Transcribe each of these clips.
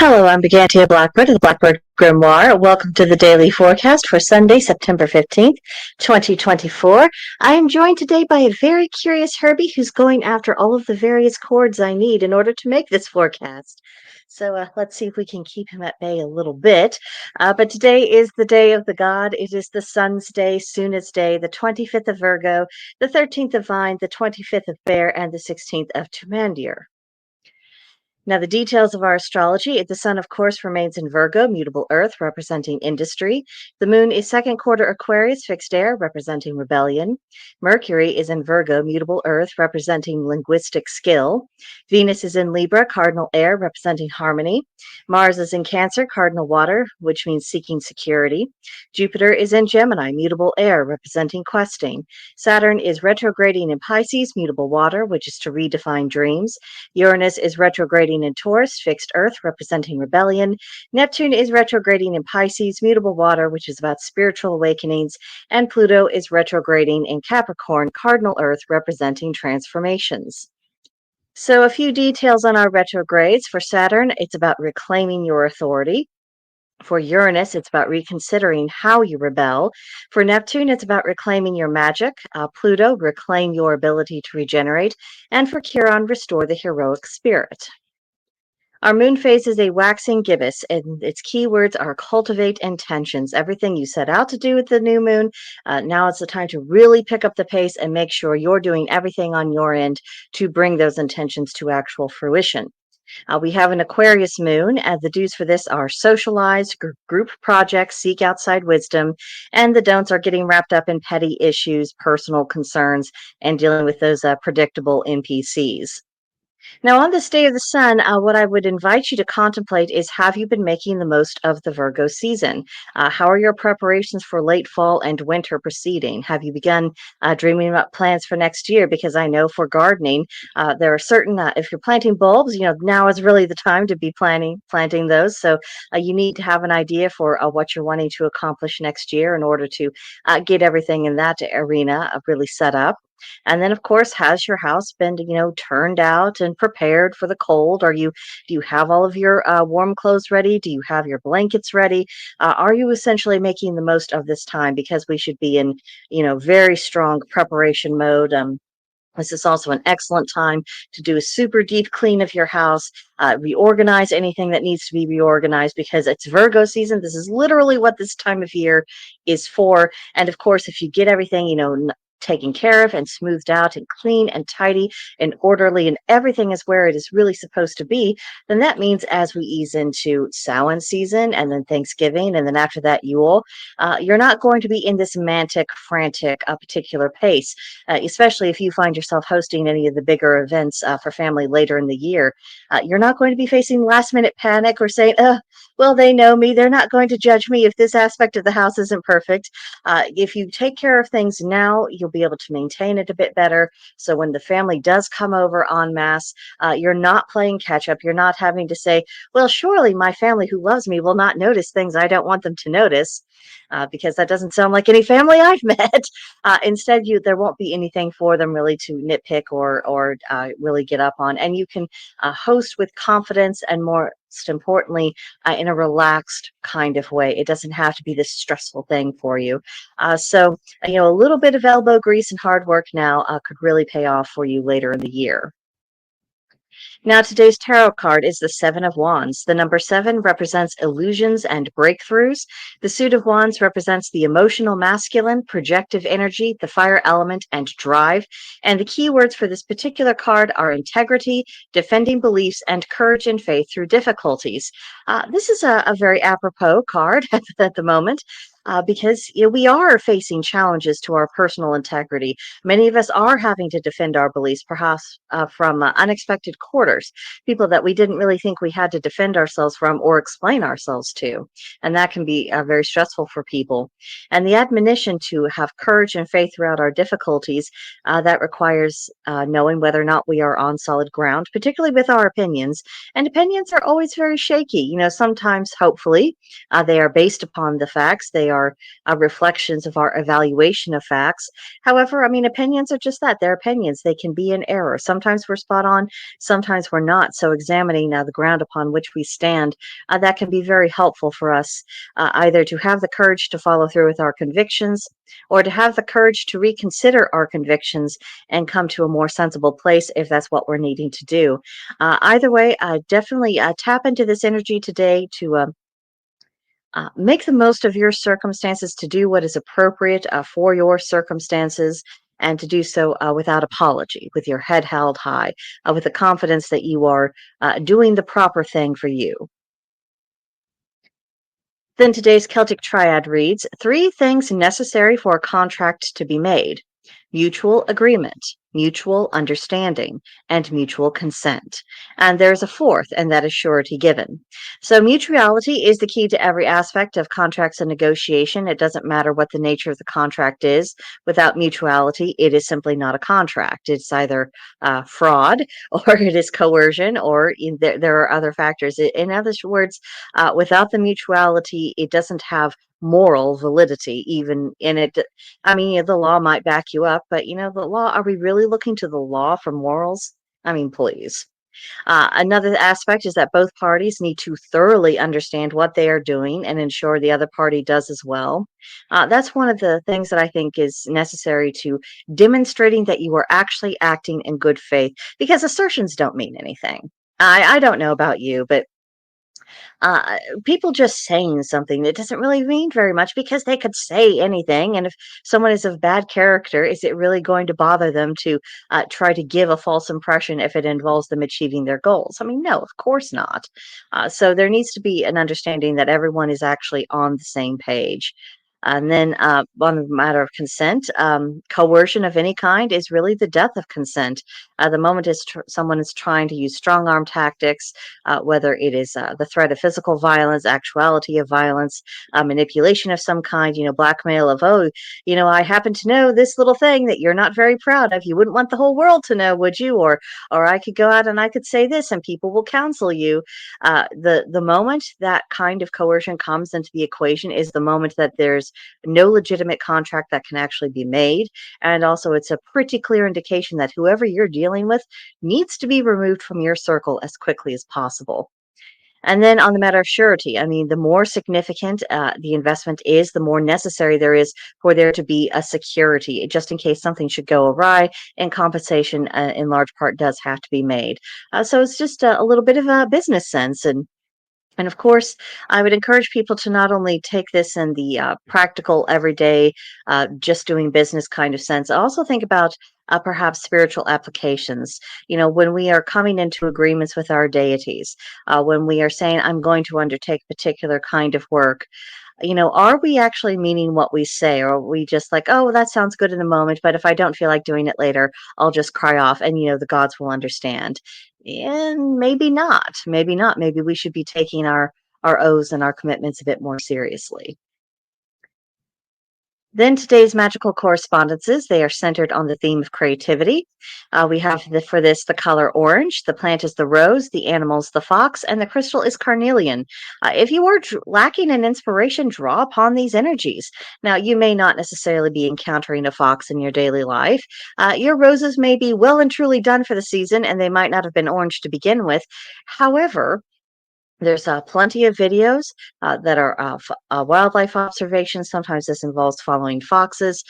Hello, I'm Brigantia Blackbird of the Blackbird Grimoire. Welcome to the daily forecast for Sunday, September 15th, 2024. I am joined today by a very curious Herbie who's going after all of the various chords I need in order to make this forecast. So let's see if we can keep him at bay a little bit. But today is the day of the god. It is the sun's day, Suna's day, the 25th of Virgo, the 13th of Vine, the 25th of Bear, and the 16th of Tumandir. Now, the details of our astrology, the sun, of course, remains in Virgo, mutable earth, representing industry. The moon is second quarter Aquarius, fixed air, representing rebellion. Mercury is in Virgo, mutable earth, representing linguistic skill. Venus is in Libra, cardinal air, representing harmony. Mars is in Cancer, cardinal water, which means seeking security. Jupiter is in Gemini, mutable air, representing questing. Saturn is retrograding in Pisces, mutable water, which is to redefine dreams. Uranus is retrograding in Taurus, fixed earth, representing rebellion. Neptune is retrograding in Pisces, mutable water, which is about spiritual awakenings. And Pluto is retrograding in Capricorn, cardinal earth, representing transformations. So a few details on our retrogrades. For Saturn, it's about reclaiming your authority. For Uranus, it's about reconsidering how you rebel. For Neptune, it's about reclaiming your magic. Pluto, reclaim your ability to regenerate. And for Chiron, restore the heroic spirit. Our moon phase is a waxing gibbous, and its keywords are cultivate intentions. Everything you set out to do with the new moon, now it's the time to really pick up the pace and make sure you're doing everything on your end to bring those intentions to actual fruition. We have an Aquarius moon, and the do's for this are socialize, group projects, seek outside wisdom, and the don'ts are getting wrapped up in petty issues, personal concerns, and dealing with those predictable NPCs. Now, on this day of the sun, what I would invite you to contemplate is, have you been making the most of the Virgo season? How are your preparations for late fall and winter proceeding? Have you begun dreaming about plans for next year? Because I know for gardening, there are certain, if you're planting bulbs, now is really the time to be planting those. So you need to have an idea for what you're wanting to accomplish next year in order to get everything in that arena really set up. And then, of course, has your house been, turned out and prepared for the cold? Do you have all of your warm clothes ready? Do you have your blankets ready? Are you essentially making the most of this time? Because we should be in, very strong preparation mode. This is also an excellent time to do a super deep clean of your house, reorganize anything that needs to be reorganized, because it's Virgo season. This is literally what this time of year is for. And of course, if you get everything, taken care of and smoothed out and clean and tidy and orderly, and everything is where it is really supposed to be, then that means as we ease into Samhain season and then Thanksgiving, and then after that Yule, you're not going to be in this manic, frantic, particular pace, especially if you find yourself hosting any of the bigger events for family later in the year. You're not going to be facing last minute panic or saying, well, they know me. They're not going to judge me if this aspect of the house isn't perfect. If you take care of things now, you'll be able to maintain it a bit better. So when the family does come over en masse, you're not playing catch up. You're not having to say, well, surely my family who loves me will not notice things I don't want them to notice, because that doesn't sound like any family I've met. Instead, there won't be anything for them really to nitpick or really get up on. And you can host with confidence and, more importantly, in a relaxed kind of way. It doesn't have to be this stressful thing for you. So, a little bit of elbow grease and hard work now could really pay off for you later in the year. Now, today's tarot card is the Seven of Wands. The number 7 represents illusions and breakthroughs. The suit of Wands represents the emotional masculine, projective energy, the fire element, and drive. And the key words for this particular card are integrity, defending beliefs, and courage and faith through difficulties. This is a very apropos card at the moment. Because we are facing challenges to our personal integrity. Many of us are having to defend our beliefs, perhaps from unexpected quarters, people that we didn't really think we had to defend ourselves from or explain ourselves to. And that can be very stressful for people. And the admonition to have courage and faith throughout our difficulties, that requires knowing whether or not we are on solid ground, particularly with our opinions. And opinions are always very shaky. Sometimes, hopefully, they are based upon the facts. They are reflections of our evaluation of facts. However, opinions are just that. They're opinions. They can be in error. Sometimes we're spot on. Sometimes sometimes we're not. So examining the ground upon which we stand, that can be very helpful for us, either to have the courage to follow through with our convictions or to have the courage to reconsider our convictions and come to a more sensible place if that's what we're needing to do. Either way, definitely tap into this energy today to make the most of your circumstances, to do what is appropriate for your circumstances, and to do so without apology, with your head held high, with the confidence that you are doing the proper thing for you. Then today's Celtic Triad reads three things necessary for a contract to be made: mutual agreement, mutual understanding, and mutual consent. And there's a fourth, and that is surety given. So, mutuality is the key to every aspect of contracts and negotiation. It doesn't matter what the nature of the contract is. Without mutuality, it is simply not a contract. It's either fraud, or it is coercion, or there are other factors. In other words, without the mutuality, it doesn't have moral validity, even in it. I mean, the law might back you up, but the law, are we really looking to the law for morals? I mean, please. Another aspect is that both parties need to thoroughly understand what they are doing and ensure the other party does as well. That's one of the things that I think is necessary to demonstrating that you are actually acting in good faith, because assertions don't mean anything. I don't know about you, but people just saying something that doesn't really mean very much, because they could say anything. And if someone is of bad character, is it really going to bother them to try to give a false impression if it involves them achieving their goals? I mean, no, of course not. So there needs to be an understanding that everyone is actually on the same page. And then on the matter of consent, coercion of any kind is really the death of consent. The moment someone is trying to use strong arm tactics, whether it is the threat of physical violence, actuality of violence, manipulation of some kind, blackmail of, oh, I happen to know this little thing that you're not very proud of. You wouldn't want the whole world to know, would you? Or I could go out and I could say this and people will counsel you. The moment that kind of coercion comes into the equation is the moment that there's no legitimate contract that can actually be made. And also, it's a pretty clear indication that whoever you're dealing with needs to be removed from your circle as quickly as possible. And then on the matter of surety, I mean, the more significant the investment is, the more necessary there is for there to be a security, just in case something should go awry, and compensation in large part does have to be made. So it's just a little bit of a business sense. And of course, I would encourage people to not only take this in the practical, everyday, just doing business kind of sense, also think about perhaps spiritual applications. When we are coming into agreements with our deities, when we are saying, I'm going to undertake particular kind of work, are we actually meaning what we say? Or are we just like, oh, that sounds good in the moment, but if I don't feel like doing it later, I'll just cry off and, the gods will understand. And maybe not. Maybe not. Maybe we should be taking our oaths and our commitments a bit more seriously. Then today's magical correspondences, they are centered on the theme of creativity. We have for this the color orange, the plant is the rose, the animal's the fox, and the crystal is carnelian. If you are lacking in inspiration, draw upon these energies. Now, you may not necessarily be encountering a fox in your daily life. Your roses may be well and truly done for the season, and they might not have been orange to begin with. However, there's plenty of videos that are wildlife observations. Sometimes this involves following foxes.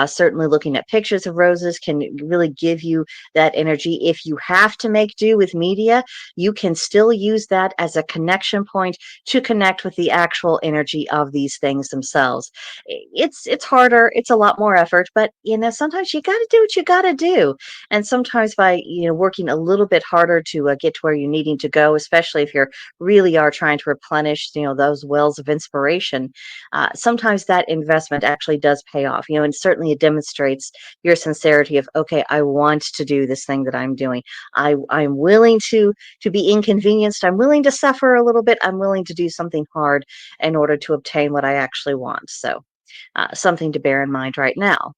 Certainly, looking at pictures of roses can really give you that energy. If you have to make do with media, you can still use that as a connection point to connect with the actual energy of these things themselves. It's harder. It's a lot more effort, but sometimes you got to do what you got to do. And sometimes by working a little bit harder to get to where you're needing to go, especially if you're really are trying to replenish those wells of inspiration, sometimes that investment actually does pay off, and certainly it demonstrates your sincerity of, okay, I want to do this thing that I'm doing. I'm willing to be inconvenienced. I'm willing to suffer a little bit. I'm willing to do something hard in order to obtain what I actually want. So something to bear in mind right now.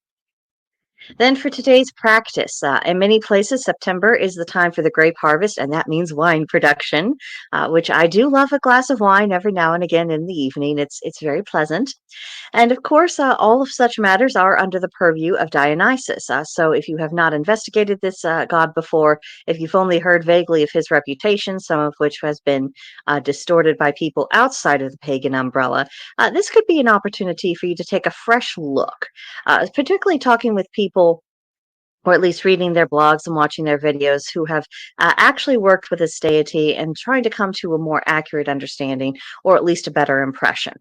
Then for today's practice, in many places, September is the time for the grape harvest, and that means wine production, which I do love a glass of wine every now and again in the evening. It's very pleasant. And of course, all of such matters are under the purview of Dionysus. So if you have not investigated this god before, if you've only heard vaguely of his reputation, some of which has been distorted by people outside of the pagan umbrella, this could be an opportunity for you to take a fresh look, particularly talking with people or at least reading their blogs and watching their videos who have actually worked with this deity and trying to come to a more accurate understanding or at least a better impression.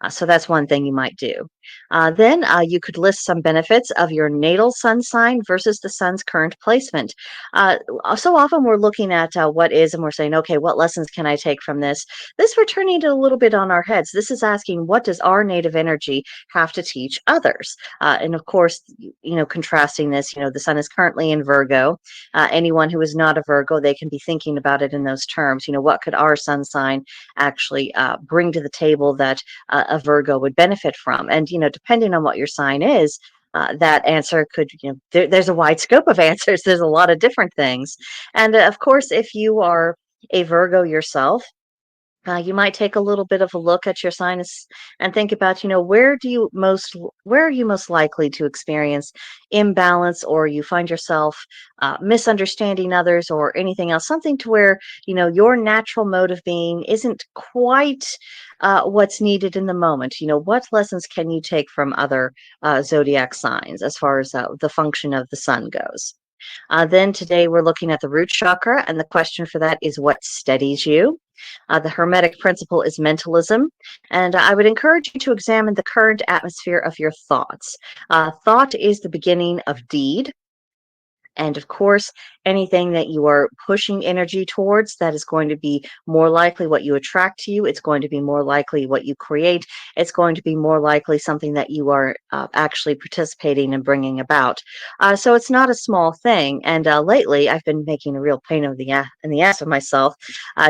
So that's one thing you might do. Then you could list some benefits of your natal sun sign versus the sun's current placement. Uh, so often we're looking at what is and we're saying, okay, what lessons can I take from this? This we're turning it a little bit on our heads. This is asking, what does our native energy have to teach others? And of course, contrasting this, the sun is currently in Virgo. Anyone who is not a Virgo, they can be thinking about it in those terms. What could our sun sign actually bring to the table that a Virgo would benefit from? And, depending on what your sign is, that answer could, there's a wide scope of answers. There's a lot of different things. And of course, if you are a Virgo yourself, you might take a little bit of a look at your sinus and think about, where are you most likely to experience imbalance, or you find yourself misunderstanding others, or anything else, something to where, your natural mode of being isn't quite what's needed in the moment. What lessons can you take from other zodiac signs as far as the function of the sun goes? Then today we're looking at the root chakra, and the question for that is what steadies you? The Hermetic principle is mentalism, and I would encourage you to examine the current atmosphere of your thoughts. Thought is the beginning of deed. And of course, anything that you are pushing energy towards, that is going to be more likely what you attract to you. It's going to be more likely what you create. It's going to be more likely something that you are actually participating and bringing about. So it's not a small thing. And lately, I've been making a real pain in the ass of myself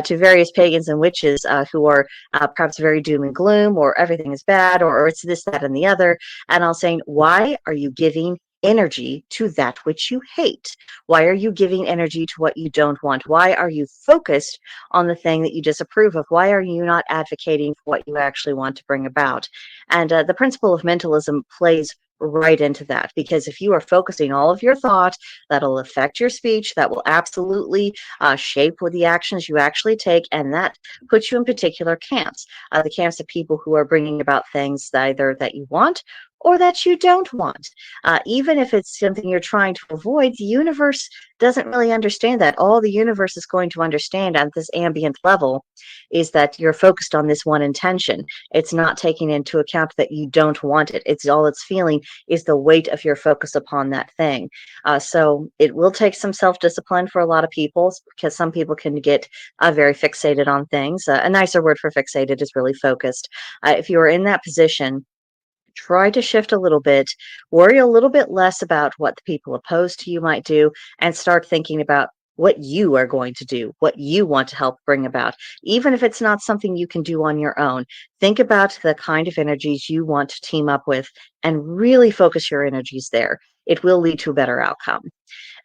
to various pagans and witches who are perhaps very doom and gloom, or everything is bad, or it's this, that, and the other. And I'll say, why are you giving energy to that which you hate? Why are you giving energy to what you don't want? Why are you focused on the thing that you disapprove of? Why are you not advocating for what you actually want to bring about? And the principle of mentalism plays right into that, because if you are focusing all of your thought, that'll affect your speech. That will absolutely shape what the actions you actually take, and that puts you in particular camps, the camps of people who are bringing about things either that you want or that you don't want. Even if it's something you're trying to avoid, the universe doesn't really understand that. All the universe is going to understand at this ambient level is that you're focused on this one intention. It's not taking into account that you don't want it. It's all it's feeling is the weight of your focus upon that thing. So it will take some self-discipline for a lot of people, because some people can get very fixated on things. A nicer word for fixated is really focused. If you are in that position, try to shift a little bit, worry a little bit less about what the people opposed to you might do, and start thinking about what you are going to do, what you want to help bring about. Even if it's not something you can do on your own, think about the kind of energies you want to team up with and really focus your energies there. It will lead to a better outcome.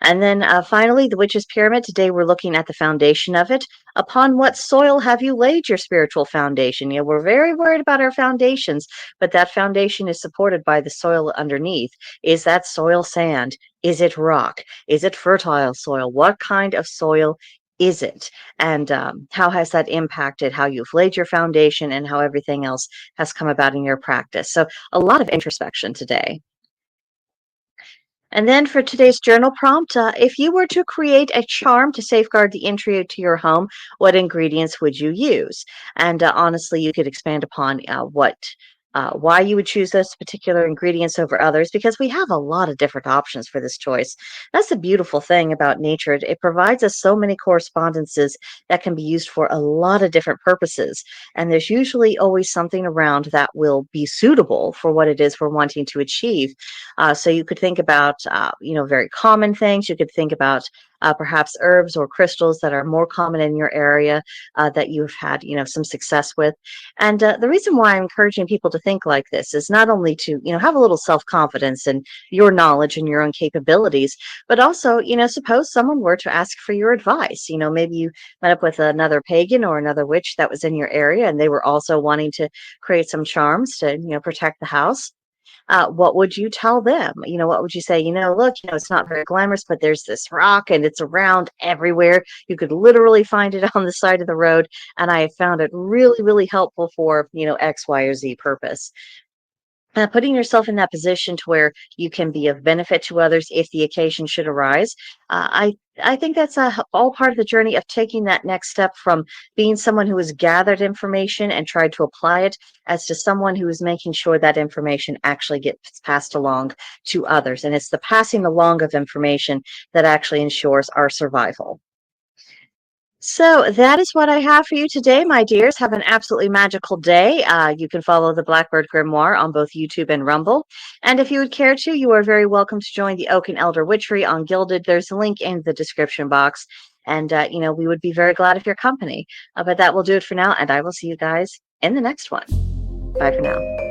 And then finally, the witch's pyramid. Today we're looking at the foundation of it. Upon what soil have you laid your spiritual foundation? We're very worried about our foundations, but that foundation is supported by the soil underneath. Is that soil sand? Is it rock? Is it fertile soil? What kind of soil is it? And how has that impacted how you've laid your foundation and how everything else has come about in your practice? So a lot of introspection today. And then for today's journal prompt, if you were to create a charm to safeguard the entry to your home, what ingredients would you use? And honestly, you could expand upon why you would choose those particular ingredients over others, because we have a lot of different options for this choice. That's the beautiful thing about nature. It provides us so many correspondences that can be used for a lot of different purposes. And there's usually always something around that will be suitable for what it is we're wanting to achieve. So you could think about, very common things. You could think about perhaps herbs or crystals that are more common in your area that you've had, some success with. And the reason why I'm encouraging people to think like this is not only to, have a little self-confidence in your knowledge and your own capabilities, but also, suppose someone were to ask for your advice. Maybe you met up with another pagan or another witch that was in your area, and they were also wanting to create some charms to, protect the house. What would you tell them? What would you say? Look, it's not very glamorous, but there's this rock and it's around everywhere. You could literally find it on the side of the road. And I have found it really, really helpful for, X, Y, or Z purpose. Putting yourself in that position to where you can be of benefit to others if the occasion should arise. I think that's all part of the journey of taking that next step from being someone who has gathered information and tried to apply it, as to someone who is making sure that information actually gets passed along to others. And it's the passing along of information that actually ensures our survival. So that is what I have for you today, my dears. Have an absolutely magical day. You can follow the Blackbird Grimoire on both YouTube and Rumble. And if you would care to, you are very welcome to join the Oak and Elder Witchery on Gilded. There's a link in the description box. And, we would be very glad of your company. But that will do it for now. And I will see you guys in the next one. Bye for now.